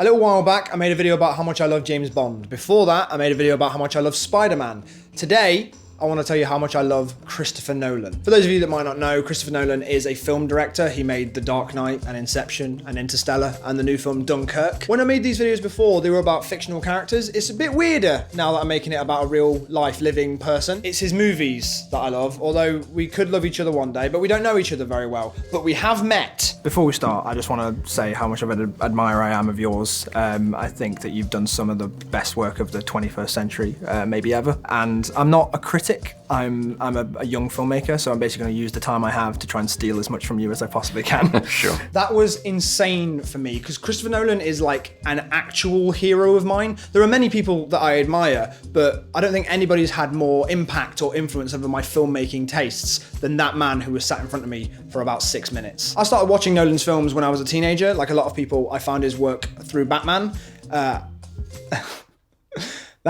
A little while back, I made a video about how much I love James Bond. Before that, I made a video about how much I love Spider-Man. Today, I want to tell you how much I love Christopher Nolan. For those of you that might not know, Christopher Nolan is a film director. He made The Dark Knight and Inception and Interstellar and the new film Dunkirk. When I made these videos before, they were about fictional characters. It's a bit weirder now that I'm making it about a real life living person. It's his movies that I love, although we could love each other one day, but we don't know each other very well. But we have met. Before we start, I just want to say how much of an admirer I am of yours. I think that you've done some of the best work of the 21st century, maybe ever. And I'm not a critic. I'm a young filmmaker, so I'm basically going to use the time I have to try and steal as much from you as I possibly can. Sure. That was insane for me, because Christopher Nolan is like an actual hero of mine. There are many people that I admire, but I don't think anybody's had more impact or influence over my filmmaking tastes than that man who was sat in front of me for about 6 minutes. I started watching Nolan's films when I was a teenager. Like a lot of people, I found his work through Batman. That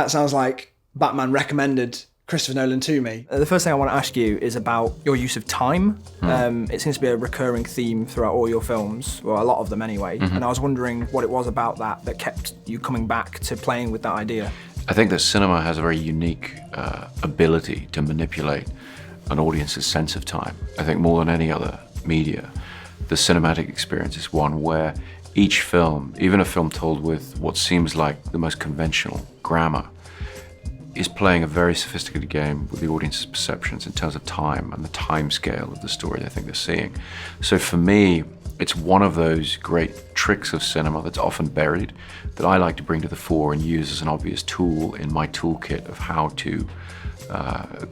sounds like Batman recommended Christopher Nolan to me. The first thing I want to ask you is about your use of time. It seems to be a recurring theme throughout all your films, well, a lot of them anyway. And I was wondering what it was about that kept you coming back to playing with that idea. I think that cinema has a very unique ability to manipulate an audience's sense of time. I think more than any other media, the cinematic experience is one where each film, even a film told with what seems like the most conventional grammar, is playing a very sophisticated game with the audience's perceptions in terms of time and the time scale of the story they think they're seeing. So for me, it's one of those great tricks of cinema that's often buried that I like to bring to the fore and use as an obvious tool in my toolkit of how to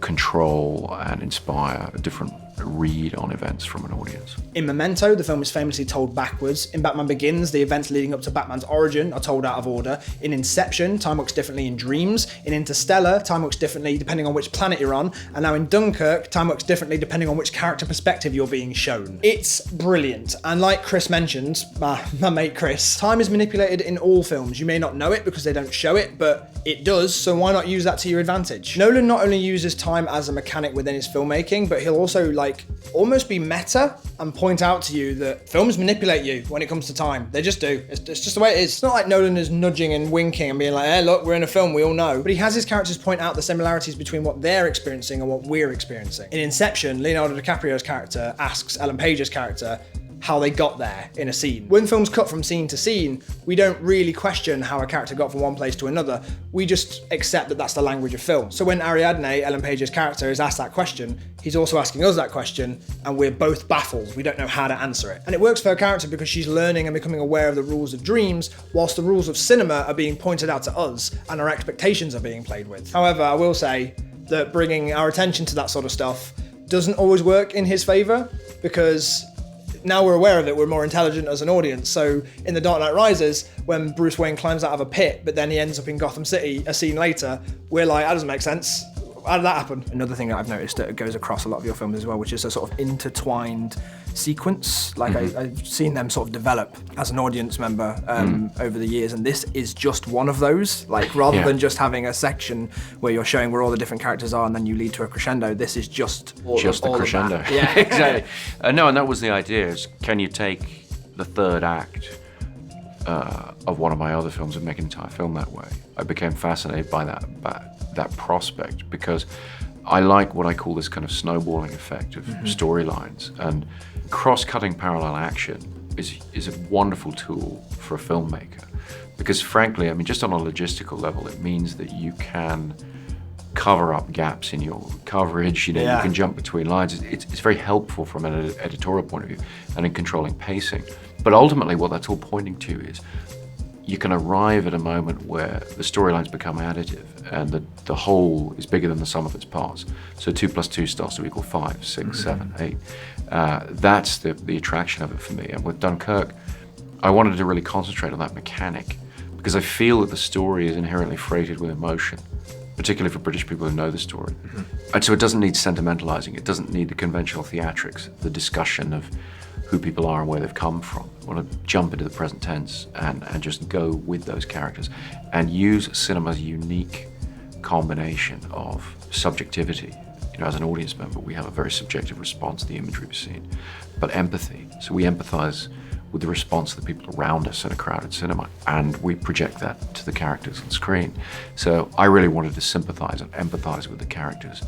control and inspire a different read on events from an audience. In Memento, the film is famously told backwards. In Batman Begins, the events leading up to Batman's origin are told out of order. In Inception, time works differently in dreams. In Interstellar, time works differently depending on which planet you're on. And now in Dunkirk, time works differently depending on which character perspective you're being shown. It's brilliant. And like Chris mentioned, my mate Chris, time is manipulated in all films. You may not know it because they don't show it, but it does, so why not use that to your advantage? Nolan not only uses time as a mechanic within his filmmaking, but he'll also almost be meta and point out to you that films manipulate you when it comes to time. They just do. It's just the way it is. It's not like Nolan is nudging and winking and being like, hey, look, we're in a film, we all know. But he has his characters point out the similarities between what they're experiencing and what we're experiencing. In Inception, Leonardo DiCaprio's character asks Ellen Page's character how they got there in a scene. When films cut from scene to scene, we don't really question how a character got from one place to another. We just accept that that's the language of film. So when Ariadne, Ellen Page's character, is asked that question, he's also asking us that question, and we're both baffled. We don't know how to answer it. And it works for her character because she's learning and becoming aware of the rules of dreams, whilst the rules of cinema are being pointed out to us, and our expectations are being played with. However, I will say that bringing our attention to that sort of stuff doesn't always work in his favor, because now we're aware of it, we're more intelligent as an audience. So in The Dark Knight Rises, when Bruce Wayne climbs out of a pit, but then he ends up in Gotham City a scene later, we're like, that doesn't make sense. How did that happen? Another thing that I've noticed that goes across a lot of your films as well, which is a sort of intertwined sequence. Like I've seen them sort of develop as an audience member over the years, and this is just one of those. Like rather than just having a section where you're showing where all the different characters are and then you lead to a crescendo, this is just the crescendo. Yeah, exactly. No, and that was the idea, is can you take the third act of one of my other films and make an entire film that way? I became fascinated by that prospect, because I like what I call this kind of snowballing effect of storylines, and cross-cutting parallel action is a wonderful tool for a filmmaker, because frankly, I mean, just on a logistical level, it means that you can cover up gaps in your coverage, you can jump between lines. It's very helpful from an editorial point of view and in controlling pacing. But ultimately what that's all pointing to is you can arrive at a moment where the storylines become additive and the whole is bigger than the sum of its parts. So 2 + 2 starts to equal 5, 6, 7, 8. That's the attraction of it for me. And with Dunkirk, I wanted to really concentrate on that mechanic, because I feel that the story is inherently freighted with emotion, particularly for British people who know the story. And so it doesn't need sentimentalizing, it doesn't need the conventional theatrics, the discussion of who people are and where they've come from. I want to jump into the present tense and just go with those characters and use cinema's unique combination of subjectivity. You know, as an audience member, we have a very subjective response to the imagery we've seen, but empathy. So we empathize with the response of the people around us in a crowded cinema, and we project that to the characters on screen. So I really wanted to sympathize and empathize with the characters,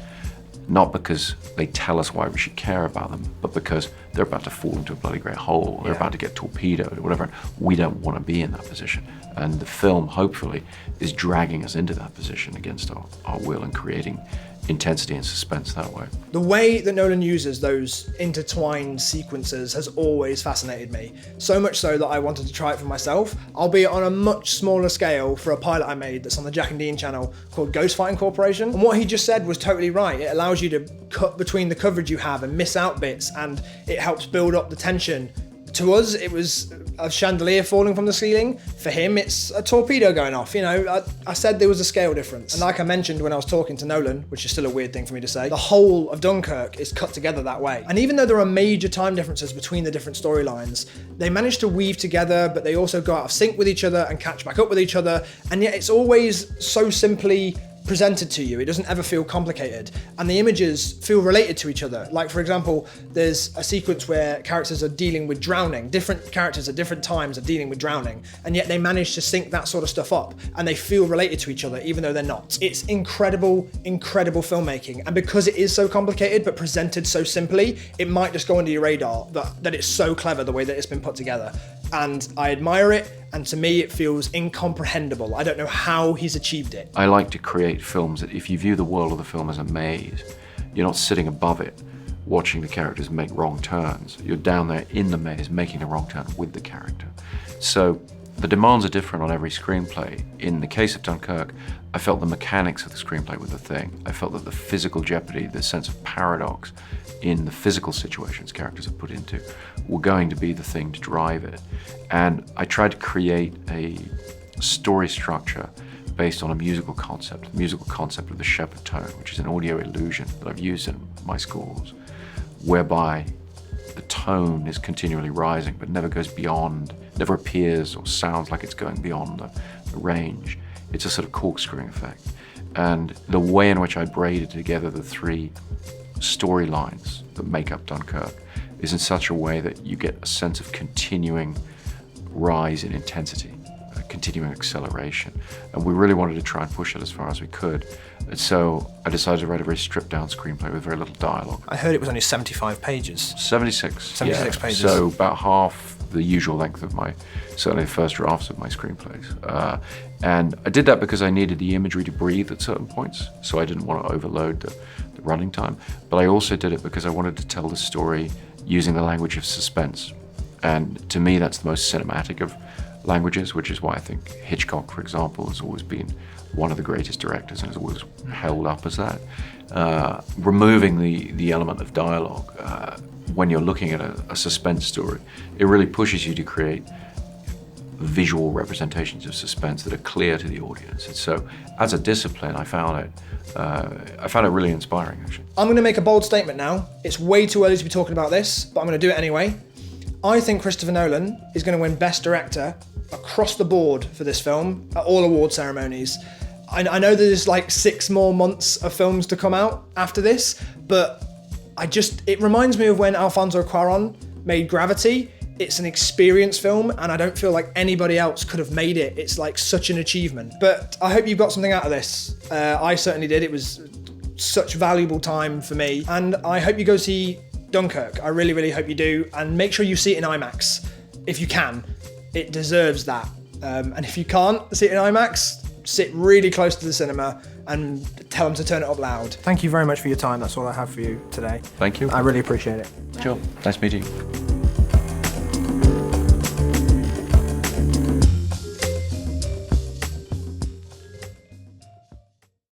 not because they tell us why we should care about them, but because they're about to fall into a bloody great hole, they're about to get torpedoed or whatever. We don't want to be in that position. And the film, hopefully, is dragging us into that position against our will and creating intensity and suspense that way. The way that Nolan uses those intertwined sequences has always fascinated me. So much so that I wanted to try it for myself, albeit on a much smaller scale for a pilot I made that's on the Jack and Dean channel called Ghost Fighting Corporation. And what he just said was totally right. It allows you to cut between the coverage you have and miss out bits, and it helps build up the tension. To us, it was a chandelier falling from the ceiling. For him, it's a torpedo going off. You know, I said there was a scale difference. And like I mentioned when I was talking to Nolan, which is still a weird thing for me to say, the whole of Dunkirk is cut together that way. And even though there are major time differences between the different storylines, they manage to weave together, but they also go out of sync with each other and catch back up with each other. And yet it's always so simply presented to you. It doesn't ever feel complicated, and the images feel related to each other. Like, for example, there's a sequence where characters are dealing with drowning. Different characters at different times are dealing with drowning, and yet they manage to sync that sort of stuff up, and they feel related to each other even though they're not. It's incredible filmmaking, and because it is so complicated but presented so simply, it might just go under your radar that it's so clever the way that it's been put together. And I admire it, and to me it feels incomprehensible. I don't know how he's achieved it. I like to create films that if you view the world of the film as a maze, you're not sitting above it watching the characters make wrong turns. You're down there in the maze making the wrong turn with the character. So the demands are different on every screenplay. In the case of Dunkirk, I felt the mechanics of the screenplay were the thing. I felt that the physical jeopardy, the sense of paradox in the physical situations characters are put into were going to be the thing to drive it. And I tried to create a story structure based on a musical concept, the musical concept of the shepherd tone, which is an audio illusion that I've used in my scores, whereby the tone is continually rising but never goes beyond, never appears or sounds like it's going beyond the range. It's a sort of corkscrewing effect. And the way in which I braided together the three storylines that make up Dunkirk is in such a way that you get a sense of continuing rise in intensity, a continuing acceleration. And we really wanted to try and push it as far as we could. And so I decided to write a very stripped down screenplay with very little dialogue. I heard it was only 75 pages. 76. 76 pages. So about half the usual length of certainly the first drafts of my screenplays. And I did that because I needed the imagery to breathe at certain points, so I didn't want to overload the running time. But I also did it because I wanted to tell the story using the language of suspense. And to me, that's the most cinematic of languages, which is why I think Hitchcock, for example, has always been one of the greatest directors and has always held up as that. Removing the element of dialogue, when you're looking at a suspense story, it really pushes you to create visual representations of suspense that are clear to the audience. And so, as a discipline, I found it really inspiring, actually. I'm going to make a bold statement now. It's way too early to be talking about this, but I'm going to do it anyway. I think Christopher Nolan is going to win Best Director across the board for this film at all award ceremonies. I know there's like 6 more months of films to come out after this, but it reminds me of when Alfonso Cuarón made Gravity. It's an experience film, and I don't feel like anybody else could have made it. It's like such an achievement. But I hope you've got something out of this. I certainly did. It was such valuable time for me, and I hope you go see Dunkirk. I really, really hope you do, and make sure you see it in IMAX if you can. It deserves that. And if you can't see it in IMAX, sit really close to the cinema and tell them to turn it up loud. Thank you very much for your time. That's all I have for you today. Thank you. I really appreciate it. Sure. Nice meeting you.